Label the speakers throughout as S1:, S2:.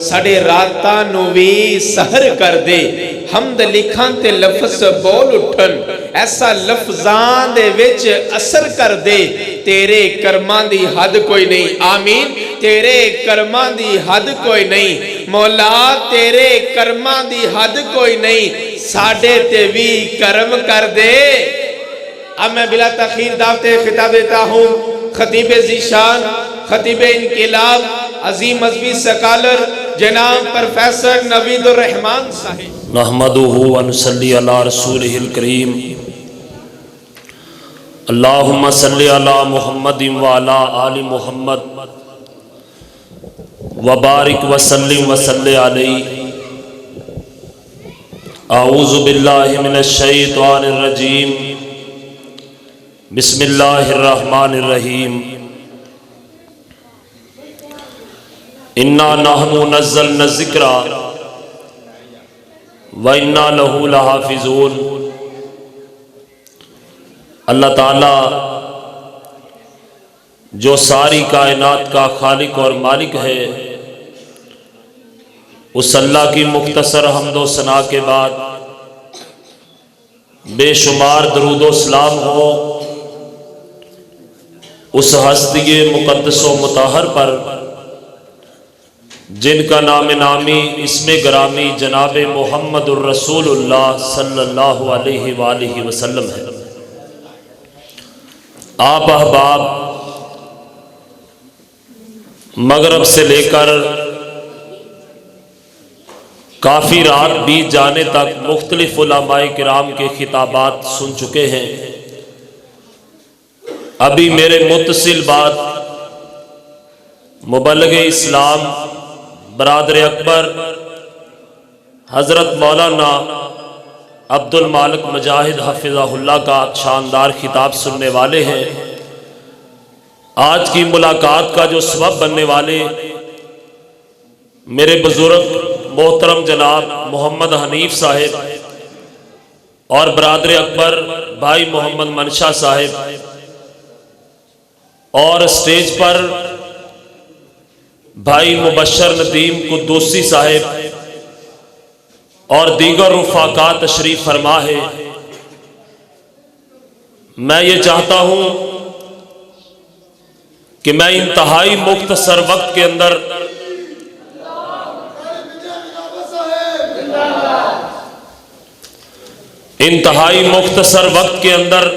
S1: साडे रातां नूं वी सहर कर दे, हमद लिखां ते लफ्ज़ बोल उठन, ऐसा लफ्ज़ां दे विच असर कर दे। तेरे कर्मां दी हद कोई नहीं, आमीन। तेरे कर्मां दी हद कोई नहीं, मौला तेरे कर्मां दी हद कोई नहीं, साडे ते वी करम कर दे। अब मैं बिला तखीर दावते खिताब देता हूँ खतीब ज़ीशान, खतीब इनकिलाब, अजीम मजहबी स्कॉलर जनाब प्रोफेसर नवीदुर रहमान साहिब।
S2: नहमदुहु व नसल्ली अला रसूलिहिल करीम। अल्लाहुम्मा सल्लि अला मुहम्मदिन व अला आलि मुहम्मद व बारिक व सल्लिम व सल्लि अलैहि। अऊज़ु बिल्लाहि मिनश शैतानिर रजीम। बिस्मिल्लाहिर रहमानिर रहीम। इन्ना नहनु नज़्ज़लना ज़िक्रा व इन्ना लहू लहाफ़िज़ून। अल्लाह ताला जो सारी कायनात का खालिक और मालिक है, उस अल्लाह की मुख्तसर हम्दो सना के बाद बेशुमार दरूदो सलाम हो उस हस्ती मुक़द्दसो मुताहर पर जिनका नाम नामी इसमें ग्रामी जनाब मुहम्मदुर रसूलुल्लाह सल्लल्लाहु अलैहि वालिहि वसल्लम है। आप अहबाब मगरब से लेकर काफ़ी रात बीत जाने तक मुख्तलिफ उलमाए किराम के खिताबात सुन चुके हैं। अभी मेरे मुत्तसिल बाद मुबल्लिग़ इस्लाम बरादर अकबर हज़रत मौलाना अब्दुल मालिक मुजाहिद हफ़िज़हुल्लाह का शानदार खिताब सुनने वाले हैं। आज की मुलाकात का जो सबब बनने वाले मेरे बुज़ुर्ग मोहतरम जनाब मोहम्मद हनीफ साहिब और बरादर अकबर भाई मोहम्मद मनशा साहिब और स्टेज पर भाई मुबशर नदीम कुद्दूसी साहिब और दीगर रुफ़ाका तशरीफ फरमा है। मैं ये चाहता हूँ कि मैं इंतहाई मुख्तसर वक्त के अंदर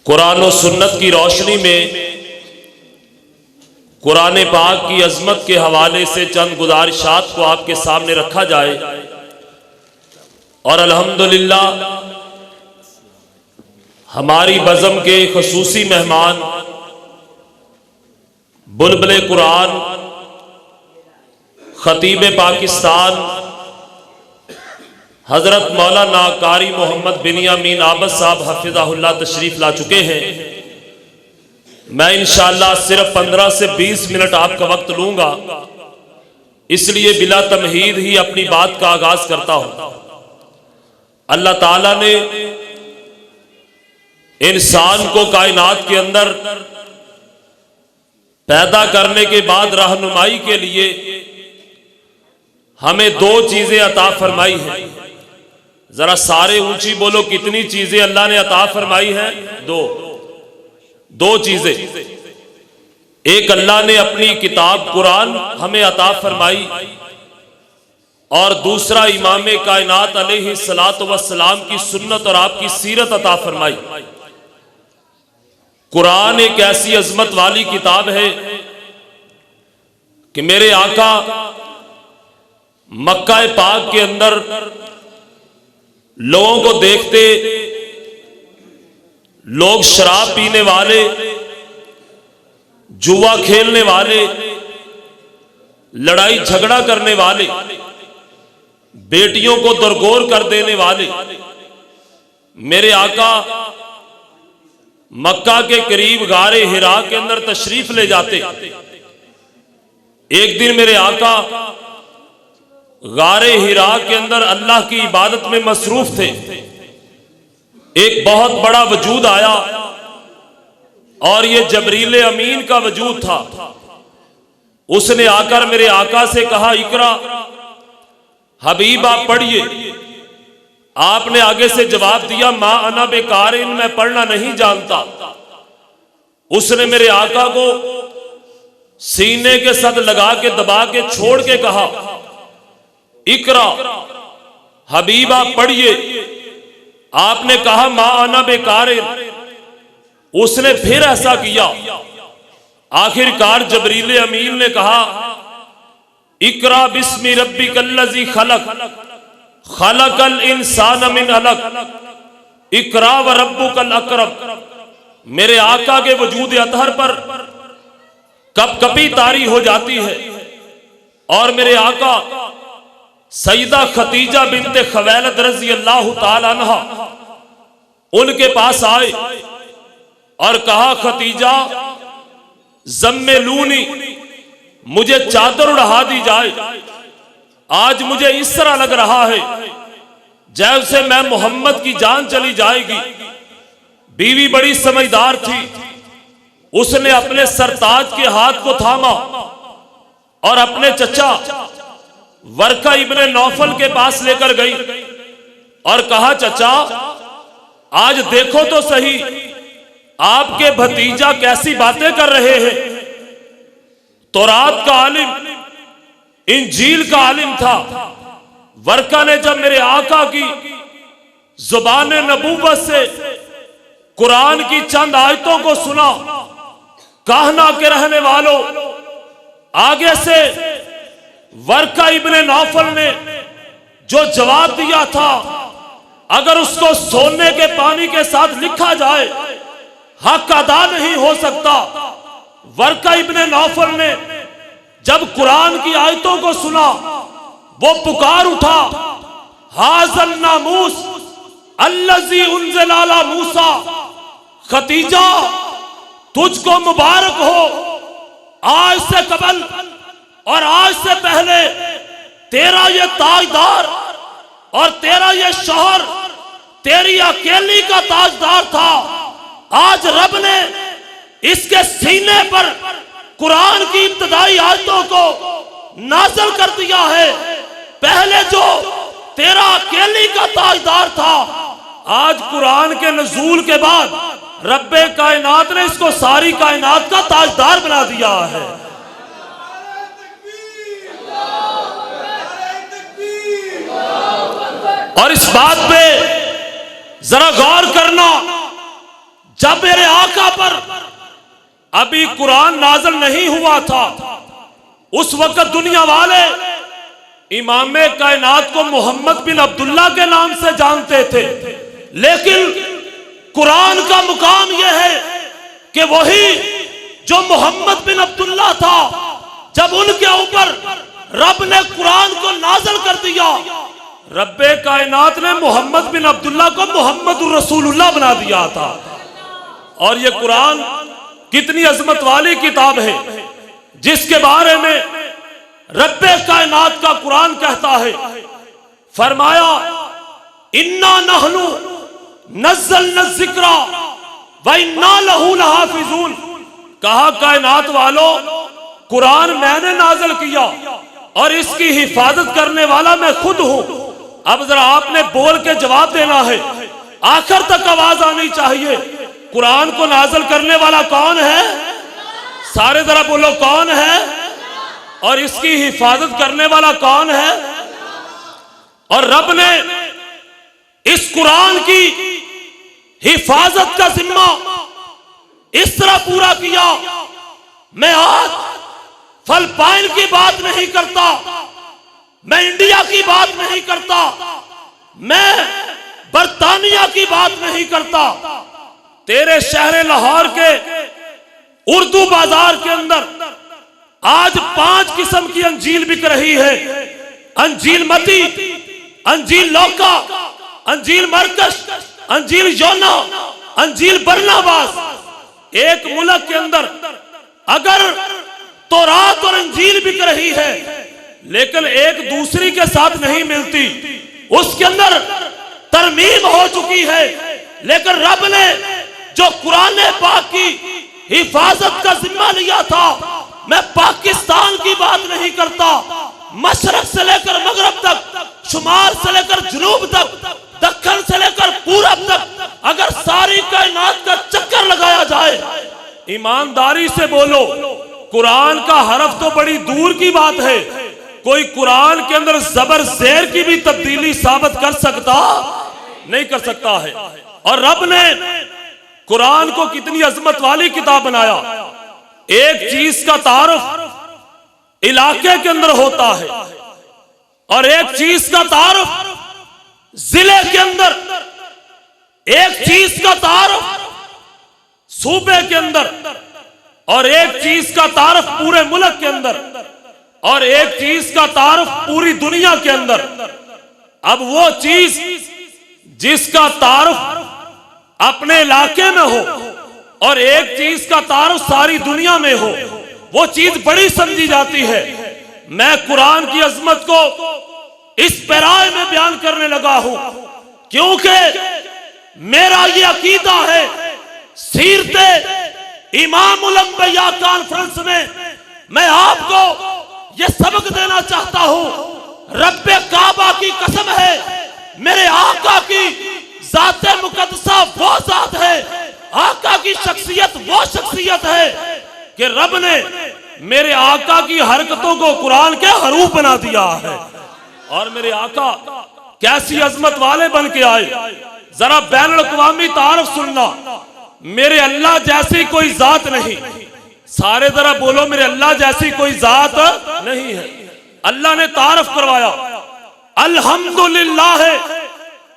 S2: कुरान और सुन्नत की रोशनी में कुरान पाक की अजमत के हवाले से चंद गुजारिशात को आपके सामने रखा जाए। और अल्हम्दुलिल्लाह हमारी बज़म के खुसूसी मेहमान बुलबुल कुरान खतीब पाकिस्तान हज़रत मौलाना कारी मोहम्मद बिनियामीन आबद साहब हफ़िज़हुल्लाह तशरीफ़ ला चुके हैं। मैं इंशाअल्लाह सिर्फ 15 से 20 मिनट आपका वक्त लूंगा, इसलिए बिला तमहीद ही अपनी बात का आगाज करता हूं। अल्लाह ताला ने इंसान को कायनात के अंदर पैदा करने के बाद रहनुमाई के लिए हमें दो चीजें अता फरमाई हैं। जरा सारे ऊंची बोलो, कितनी चीजें अल्लाह ने अता फरमाई हैं? दो चीजें। एक अल्लाह ने अपनी किताब कुरान हमें अता फरमाई और दूसरा इमाम कायनात अलैहिस्सलातु वस्सलाम की सुन्नत और आपकी सीरत अता फरमाई। कुरान एक ऐसी अजमत वाली किताब है कि मेरे आका मक्का पाक के अंदर लोगों को देखते लोग शराब पीने वाले, जुआ खेलने वाले, लड़ाई झगड़ा करने वाले, बेटियों को दरगोर कर देने वाले मेरे आका मक्का के करीब गारे हिरा के अंदर तशरीफ ले जाते। एक दिन मेरे आका गारे हिरा के अंदर अल्लाह की इबादत में मसरूफ थे। एक बहुत बड़ा वजूद आया और ये जबरील अमीन का वजूद था। उसने आकर मेरे आका से कहा, इकरा, हबीब आप पढ़िए। आपने आगे से जवाब दिया, मा अना बेकारिन, मैं पढ़ना नहीं जानता। उसने मेरे आका को सीने के साथ लगा के दबा के छोड़ के कहा, इकरा, हबीब आप पढ़िए। आपने कहा, मा अना बेकारिन। उसने फिर ऐसा किया। आखिरकार जबरील अमीन ने कहा, इकरा बिस्मि रब्बिकल्लज़ी खलक, खलकल इंसान मिन अलक, इकरा व रब्बुकल अकरम। मेरे आका के वजूद अतहर पर कपकपी तारी हो जाती है और मेरे आका सईदा खतीजा बिनते खवैलद रज़ी अल्लाह ताला अन्हा उनके पास आए और कहा, खतीजा ज़म्मिलूनी, मुझे चादर उड़ा दी जाए। आज मुझे इस तरह लग रहा है जैसे मैं मोहम्मद की जान चली जाएगी। बीवी बड़ी समझदार थी, उसने अपने सरताज के हाथ को थामा और अपने चचा वर्का इब्ने नौफल के पास लेकर गई और कहा, चचा आज देखो तो सही आपके भतीजा कैसी बातें कर रहे हैं। तौरात का आलिम, इंजील का आलिम था। वर्का ने जब मेरे आका की जुबान नबूवत से कुरान की चंद आयतों को सुना, कहना के रहने वालों, आगे से वर्का इब्ने नौफल ने जो जवाब दिया था, अगर उसको सोने के पानी के साथ लिखा जाए हक अदा नहीं हो सकता। वर्का इब्ने नौफल ने जब कुरान की आयतों को सुना, वो पुकार उठा, हाज़ल नामूस अल्लज़ी उन्ज़िल अला मूसा, खतीजा तुझको मुबारक हो, आज से कबल और आज से पहले तेरा ये ताजदार और तेरा ये शौहर तेरी अकेली का ताजदार था। आज रब ने इसके सीने पर कुरान की इब्तदाई आयतों को नाज़िल कर दिया है। पहले जो तेरा अकेली का ताजदार था, आज कुरान के नज़ूल के बाद रब्बे कायनात ने इसको सारी कायनात का ताजदार बना दिया है। और इस बात पे जरा गौर करना, जब मेरे आका पर अभी कुरान नाज़िल नहीं हुआ था, उस वक्त दुनिया वाले इमाम कायनात को मोहम्मद बिन अब्दुल्ला के नाम से जानते थे। लेकिन कुरान का मुकाम यह है कि वही जो मोहम्मद बिन अब्दुल्ला था, जब उनके ऊपर रब ने कुरान को नाज़िल कर दिया, रब्बे कायनात ने मोहम्मद बिन अब्दुल्ला को मोहम्मदुर रसूलुल्लाह बना दिया था। और ये कुरान कितनी अजमत वाली किताब है, जिसके बारे में रब्बे कायनात का कुरान कहता है, फरमाया, इन्ना नहनु नज़्ज़लना ज़िक्रा व इन्ना लहू लहाफ़िज़ून। कहा, कायनात वालों, कुरान मैंने नाज़िल किया और इसकी हिफाजत करने वाला मैं खुद हूं। अब जरा आपने बोल के जवाब देना है, आखिर तक आवाज आनी चाहिए। कुरान को नाज़िल करने वाला कौन है? सारे जरा बोलो, कौन है? और इसकी हिफाजत करने वाला कौन है? और रब ने इस कुरान की हिफाजत का जिम्मा इस तरह पूरा किया। मैं आज फिलिपाइन की बात नहीं करता, मैं इंडिया की बात नहीं करता, मैं बर्तानिया की बात नहीं करता। तेरे शहर लाहौर के उर्दू बाजार के अंदर आज 5 किस्म की अंजील बिक रही है। अंजील मती, अंजील लौका, अंजील मरकश, अंजील योना, अंजील बरनाबास। एक मुल्क के अंदर अगर तौरात और अंजील बिक रही है, लेकिन एक दूसरी के साथ नहीं मिलती, उसके अंदर तरमीम हो चुकी है। लेकिन रब ने जो कुरान पाक की हिफाजत का जिम्मा लिया था, मैं पाकिस्तान की बात नहीं करता, मशरक से लेकर मगरब तक, शुमाल से लेकर जुनूब तक, दक्कन से लेकर पूरब तक, अगर सारी कायनात का चक्कर लगाया जाए, ईमानदारी से बोलो, कुरान का हरफ तो बड़ी दूर की बात है, कोई कुरान के अंदर जबर जेर की भी तब्दीली साबित कर सकता नहीं कर सकता है। और रब ने कुरान को कितनी अजमत वाली किताब बनाया। एक चीज का तारुफ इलाके के अंदर होता है और एक चीज का तारुफ जिले के अंदर, एक चीज का तारुफ सूबे के अंदर, और एक चीज का तारुफ पूरे मुल्क के अंदर, और एक चीज का तारुफ पूरी दुनिया के अंदर। अब वो चीज जिसका तारुफ अपने इलाके में हो और एक चीज का तारुफ सारी दुनिया में हो, वो चीज बड़ी समझी जाती है। मैं कुरान की अजमत को इस पैराए में बयान करने लगा हूं क्योंकि मेरा ये अकीदा है, सीरते इमामुल अंबिया कॉन्फ्रेंस में मैं आपको ये सबक देना चाहता हूं। रब्बे काबा की कसम है, मेरे आका की जाते मुकद्दसा वो जात है, आका की शख्सियत वो शख्सियत है कि रब ने मेरे आका की हरकतों को कुरान के हरूफ बना दिया है। और मेरे आका कैसी अजमत वाले बन के आए, जरा बैनुल अक़वामी तारुफ सुनना। मेरे अल्लाह जैसी कोई जात नहीं, सारे जरा बोलो मेरे अल्लाह जैसी कोई जात नहीं है। अल्लाह ने तारुफ करवाया, अल्हम्दुलिल्लाह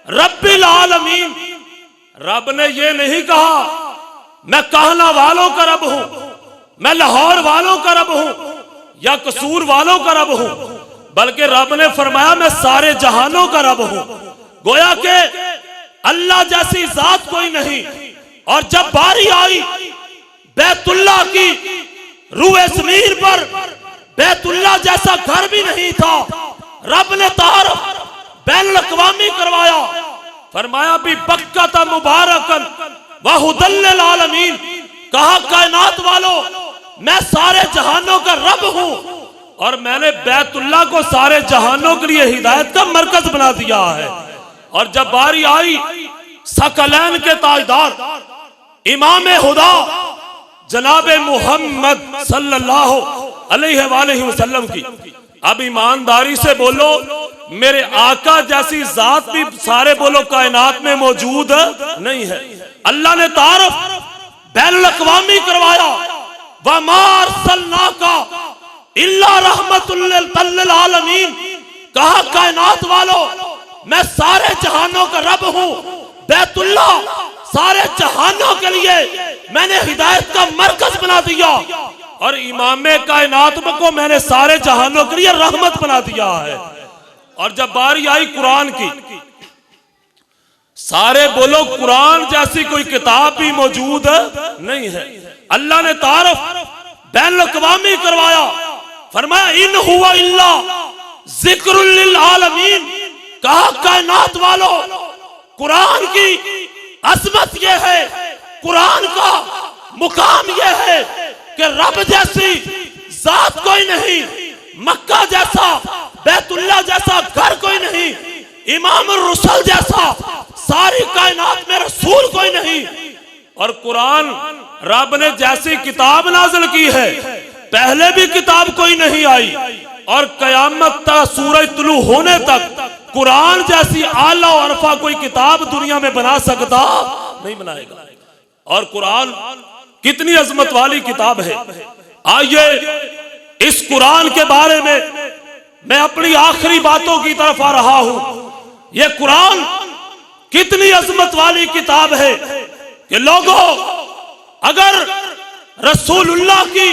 S2: रब्बिल आलमीन। रब ने ये नहीं कहा मैं कहना वालों का रब हूं, मैं लाहौर वालों का रब हूं या कसूर वालों का रब हूं, बल्कि रब ने फरमाया मैं सारे जहानों का रब हूं। गोया के अल्लाह जैसी जात कोई नहीं। और जब बारी आई बैतुल्लाह की, रूए ज़मीर पर बैतुल्लाह जैसा घर भी नहीं था, रब ने तारुफ बैनुल अक़वामी करवाया, फरमाया भी बक्कता मुबारकन व हुदल लिल आलमीन। कहा कायनात वालों मैं सारे जहानों का रब हूं और मैंने बैतुल्लाह को सारे जहानों के लिए हिदायत का मरकज बना दिया है। और जब बारी आई सकलैन के ताजदार इमाम हुदा जनाब मुहम्मद सल्लल्लाहु अलैहि वसल्लम की, अब ईमानदारी से बोलो मेरे आका जैसी जात भी सारे बोलो कायनात में मौजूद नहीं है। अल्लाह ने तारुफ बैनुल अक़वामी करवाया, वमा अरसलनाका इल्ला रहमतुल लिल आलमीन। कहा कायनात वालों मैं सारे जहानों का रब हूं, बैतुल्लाह सारे जहानों के लिए मैंने हिदायत का मरकज बना दिया और इमाम कायनात को मैंने सारे जहानों के लिए रहमत बना दिया है। और जब बारी आई कुरान की, सारे बोलो कुरान जैसी कोई किताब भी मौजूद नहीं है। अल्लाह ने तारुफ बैनुल अक़वामी करवाया, फरमाया इन हुवा इल्ला ज़िक्रुल लिल आलमीन। कहा कायनात वालों कुरान की अजमत यह है, कुरान का मुकाम यह है कि रब जैसी जात कोई नहीं, मक्का जैसा बैतुल्लाह जैसा घर कोई नहीं, इमाम रुसल जैसा सारी कायनात में रसूल कोई नहीं। और कुरान रब ने जैसी किताब नाज़िल की है, पहले भी किताब कोई नहीं आई और कयामत तक सूरज तुलू होने तक कुरान जैसी आला और अरफा कोई किताब दुनिया में बना सकता नहीं बनाएगा। और कुरान कितनी अजमत वाली किताब है। आइए इस कुरान के बारे में मैं अपनी आखिरी बातों की तरफ आ रहा हूं। यह कुरान कितनी अजमत वाली किताब है कि लोगों अगर रसूलुल्लाह की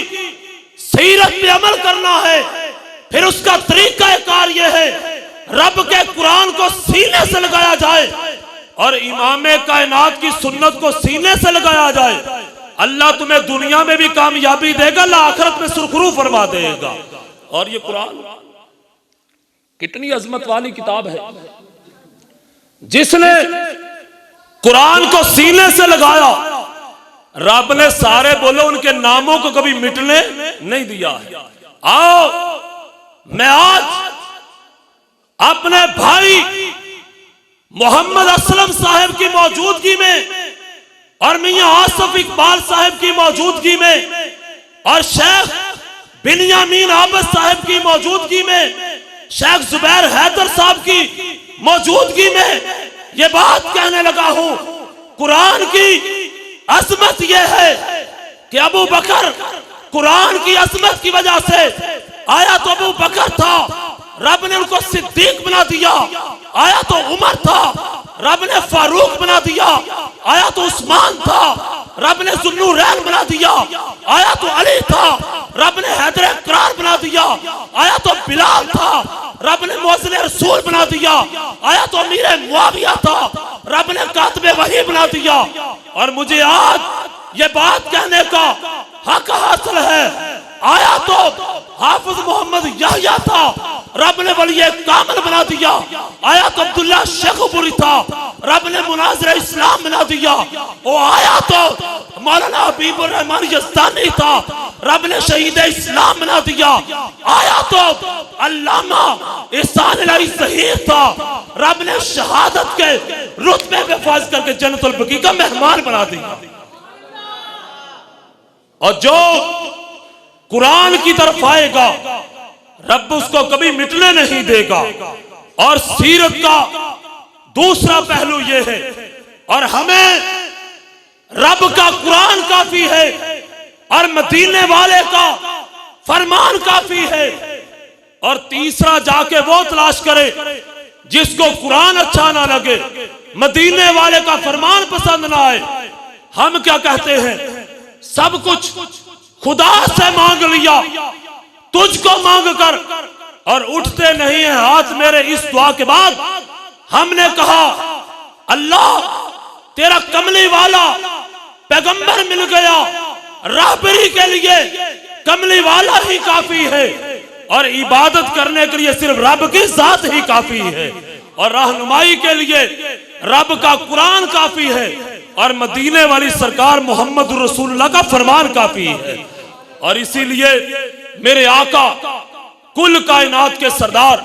S2: सीरत पे अमल करना है फिर उसका तरीका कार यह है रब के कुरान को सीने से लगाया जाए और इमाम कायनात की सुन्नत को सीने से लगाया जाए। अल्लाह तुम्हें दुनिया में भी कामयाबी देगा, आखिरत में सुरखरू फरमा देगा। और ये कुरान कितनी अजमत वाली किताब है। जिसने कुरान को सीने से लगाया रब ने सारे बोलो उनके नामों को कभी मिटने नहीं दिया है। आओ मैं आज अपने भाई मोहम्मद असलम साहब की मौजूदगी में और मियां आसिफ इकबाल साहब की मौजूदगी में और शेख बिन्यामीन आबद साहब की मौजूदगी में, शेख जुबैर हैदर साहब की मौजूदगी में ये बात कहने लगा हूं। कुरान की अजमत यह है कि अबू बकर कुरान की अजमत की वजह से आया तो अबू बकर था, रब ने उनको सिद्दीक बना दिया। आया तो उमर था, रब ने फारूक बना दिया। आया तो उस्मान था, रब ने जुन्नूरैन बना दिया। आया तो अली था, रब ने हैदर इकरार बना दिया। आया तो बिलाल था, रब ने मुअज्जिन रसूल बना दिया। आया तो अमीर मुआविया था, रब ने कातिबे वही बना दिया। और मुझे आज ये बात कहने का हक हासिल है। आया तो हाफिज मोहम्मद याहया था, रब ने वली कामिल बना दिया। आया तो अब्दुल्ला शेखपुरी था, रब ने मुनाज़िर इस्लाम बना दिया। वो आया तो मौलाना हबीबुर रहमान यज़दानी था, रब ने शहीद इस्लाम बना दिया। आया तो अल्लामा इहसान इलाही ज़हीर था, रब ने शहादत के रुतबे पे फाज़ करके जन्नतुल बकी का मेहमान बना दिया। और जो कुरान की तरफ आएगा रब उसको कभी मिटने नहीं देगा। और सीरत का दूसरा पहलू यह है, और हमें रब का कुरान काफी है और मदीने वाले का फरमान काफी है। और तीसरा जाके वो तलाश करे जिसको कुरान अच्छा ना लगे, मदीने वाले का फरमान पसंद ना आए। हम क्या कहते हैं, सब कुछ खुदा से मांग लिया, तुझको मांग कर, और उठते नहीं है हाथ मेरे इस दुआ के बाद। हमने कहा अल्लाह तेरा कमली वाला पैगंबर मिल गया, राहबरी के लिए कमली वाला ही काफी है, और इबादत करने के लिए सिर्फ रब की जात ही काफी है, और रहनुमाई के लिए रब का कुरान काफी है, और मदीने वाली सरकार मोहम्मद रसूलुल्लाह का फरमान काफी है। और इसीलिए मेरे आका कुल कायनात के सरदार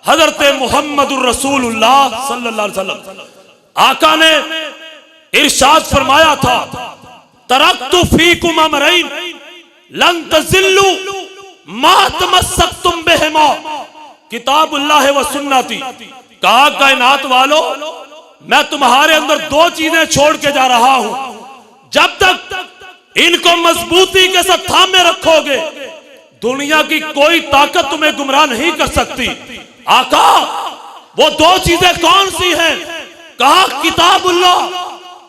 S2: हजरत मोहम्मद रसूलुल्लाह सल्लल्लाहु अलैहि वसल्लम आका ने इरशाद फरमाया था, तरक्तु फीकुम अमरैन लन तज़िल्लू मा तमस्सक्तुम बिहिमा किताबुल्लाह व सुन्नती। कहा कायनात वालों, मैं तुम्हारे अंदर दो चीजें छोड़ के जा रहा हूं, जब तक इनको मजबूती के साथ थामे रखोगे दुनिया की कोई ताकत तुम्हें गुमराह नहीं कर सकती। आका वो दो चीजें कौन सी हैं? कहा किताबुल्लाह,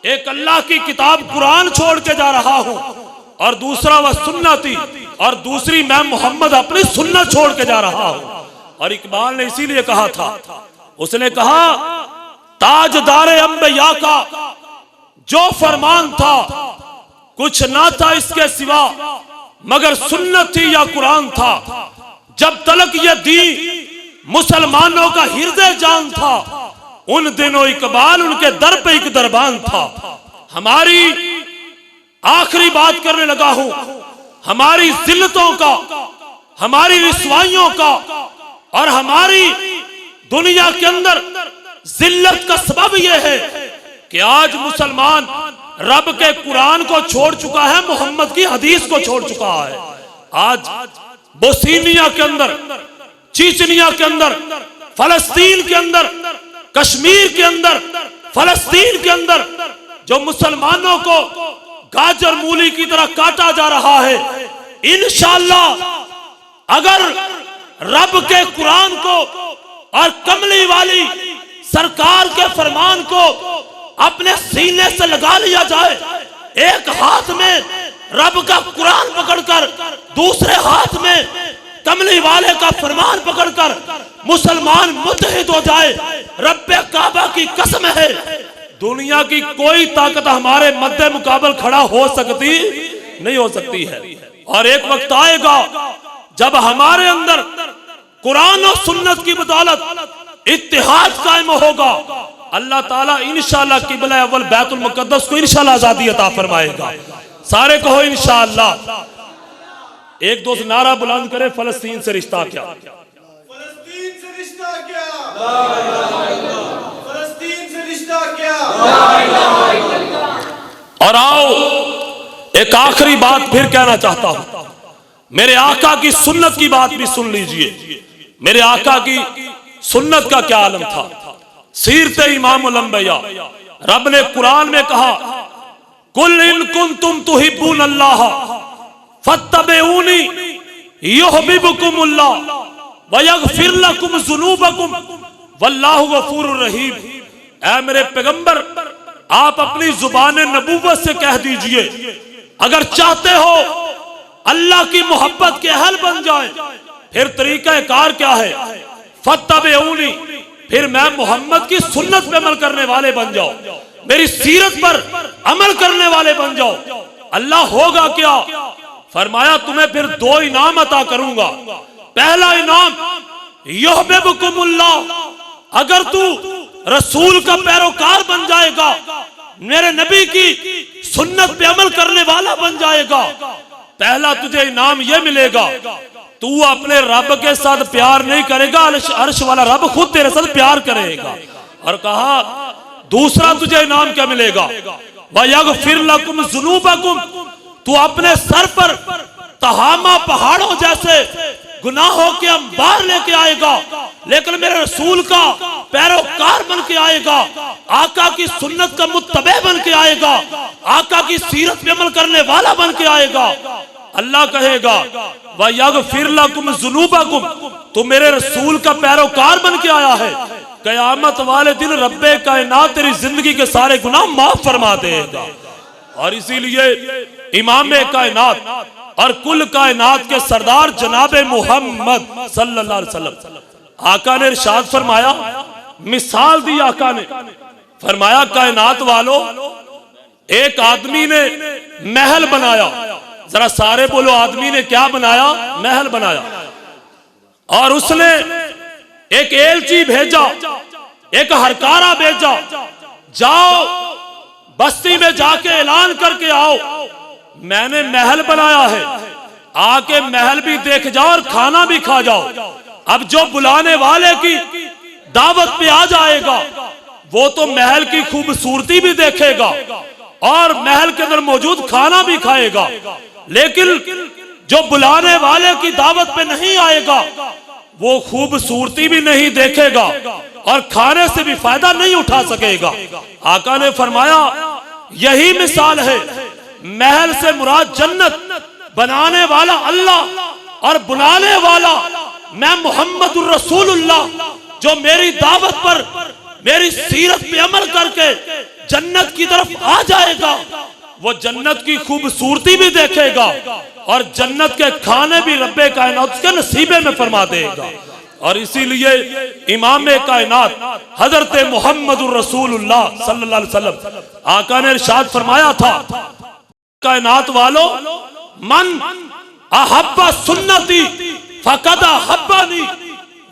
S2: एक अल्लाह की किताब कुरान छोड़ के जा रहा हूं, और दूसरा वह सुन्नती, और दूसरी मैं मोहम्मद अपनी सुन्नत छोड़ के जा रहा हूं। और इकबाल ने इसीलिए कहा था, उसने कहा ताजदारे अंबिया का जो फरमान था कुछ ना था इसके सिवा मगर सुन्नत थी या कुरान था। जब तलक ये दी मुसलमानों का हृदय जान था, उन दिनों इकबाल उनके दर पे एक दरबान था। हमारी आखिरी बात करने लगा हूं, हमारी जिल्लतों का, हमारी रिसवाइयों का, और हमारी दुनिया के अंदर जिल्लत का सबब यह है कि आज मुसलमान रब के कुरान को छोड़ चुका है, मोहम्मद की हदीस को छोड़ चुका है। आज बोस्निया के अंदर, चीचनिया के अंदर, फलस्तीन के अंदर, कश्मीर के अंदर, फलस्तीन के अंदर जो मुसलमानों को गाजर मूली की तरह काटा जा रहा है, इंशाअल्लाह अगर रब के कुरान को और कमली वाली सरकार के फरमान को अपने सीने से लगा लिया जाए, एक हाथ में रब का कुरान पकड़कर दूसरे हाथ में कमली वाले का फरमान पकड़कर मुसलमान मुत्तहिद हो जाए, रब्बे काबा की कसम है दुनिया की कोई ताकत हमारे मद्दे मुकाबल खड़ा हो सकती नहीं हो सकती है। और एक वक्त आएगा जब हमारे अंदर कुरान और सुन्नत की बदौलत इत्तिहाद कायम होगा, अल्लाह ताला इंशाअल्लाह किबला अव्वल बैतुल मुकद्दस को इंशाअल्लाह आजादी अता फरमाएगा। सारे कहो इंशाअल्लाह। एक दो से नारा बुलंद करे, फलस्तीन से रिश्ता क्या,
S3: फलस्तीन से रिश्ता क्या, फलस्तीन से रिश्ता क्या।
S2: और आओ एक आखिरी बात फिर कहना चाहता हूं, मेरे आका की सुन्नत की बात भी सुन लीजिए। मेरे आका की सुन्नत का क्या आलम था, सीरत इमामुल अंबिया। रब ने कुरान में कहा, कुल इन कुंतुम तुहिब्बून अल्लाह फत्तबिऊनी युहब्बुकुमुल्लाह व यगफिर लकुम ज़ुनूबकुम वल्लाहु गफूरुर रहीम। ऐ मेरे पैगंबर, आप अपनी जुबान नबूवत से कह दीजिए, अगर चाहते हो अल्लाह की मोहब्बत के अहल बन जाए, फिर तरीका कार क्या है, फत्तबिऊनी, फिर मैं मोहम्मद की सुन्नत पे अमल करने वाले बन जाओ, मेरी सीरत पर अमल करने वाले बन जाओ। अल्लाह होगा क्या, फरमाया तुम्हें फिर दो इनाम अता करूंगा। पहला इनाम युहब्बुकुमुल्लाह, अगर तू रसूल का पैरोकार बन जाएगा, मेरे नबी की सुन्नत पे अमल करने वाला बन जाएगा, पहला तुझे इनाम यह मिलेगा, तू अपने रब के साथ प्यार नहीं करेगा, अर्श वाला रब खुद तेरे साथ प्यार करेगा। और कहा दूसरा तुझे इनाम क्या मिलेगा, वयगफिर लकुम ज़ुनूबकुम, तू अपने सर पर तहामा पहाड़ों जैसे गुनाहों के अंबार लेके आएगा, लेकिन मेरे रसूल का पैरोकार बन के आएगा, आका की सुन्नत का मुत्तबे बन के आएगा, आका की सीरत पे अमल करने वाला बन के आएगा। अल्लाह कहेगा वयगफिर लकुम ज़ुनूबकुम, तू मेरे रसूल का पैरोकार बन के आया है, कयामत वाले दिन रब्बे कायनात तेरी जिंदगी के सारे गुनाह माफ फरमा देगा। और इसीलिए इमाम कायनात और कुल कायनात के सरदार जनाबे मोहम्मद सल्लल्लाहु अलैहि वसल्लम, आका ने इरशाद फरमाया, मिसाल दी आका ने, फरमाया कायनात वालों, एक आदमी ने महल बनाया, जरा सारे बोलो, आदमी ने क्या बनाया, महल बनाया। और उसने एक एलची भेजा, एक हरकारा भेजा, जाओ बस्ती में जाके ऐलान करके आओ, मैंने महल बनाया है, आके महल भी देख जाओ और खाना भी खा जाओ। अब जो बुलाने वाले की दावत पे आ जाएगा, वो तो महल की खूबसूरती भी देखेगा और महल के अंदर मौजूद खाना भी खाएगा, लेकिन जो बुलाने वाले की दावत पे नहीं आएगा, वो खूबसूरती भी नहीं देखेगा और खाने से भी फायदा नहीं उठा सकेगा। आका ने फरमाया यही मिसाल है, महल से मुराद जन्नत, बनाने वाला अल्लाह और बुलाने वाला मैं मोहम्मदुर रसूलुल्लाह, जो मेरी दावत पर मेरी सीरत पे अमल करके जन्नत की तरफ आ जाएगा, वो जन्नत की खूबसूरती भी देखेगा और जन्नत के खाने भी रब्बे कायनात के नसीबे में फरमा देगा। और इसीलिए इमाम कायनात हजरत मोहम्मदुर रसूलुल्लाह सल्लल्लाहु अलैहि वसल्लम, आका ने इरशाद फरमाया था, कायनात वालों, मन अहब्बा सुन्नती फकद अहब्बानी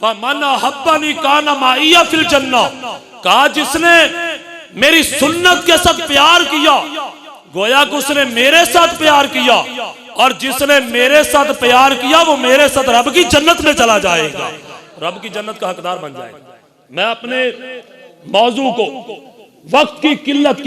S2: व मन अहब्बानी काना माइया फिल जन्ना। कहा जिसने मेरी सुन्नत के साथ प्यार किया, गोया कि उसने मेरे साथ प्यार किया, और जिसने मेरे साथ प्यार किया वो मेरे साथ रब की जन्नत में चला जाएगा, रब की जन्नत का हकदार बन जाएगा। मैं अपने मौजू को वक्त की किल्लत की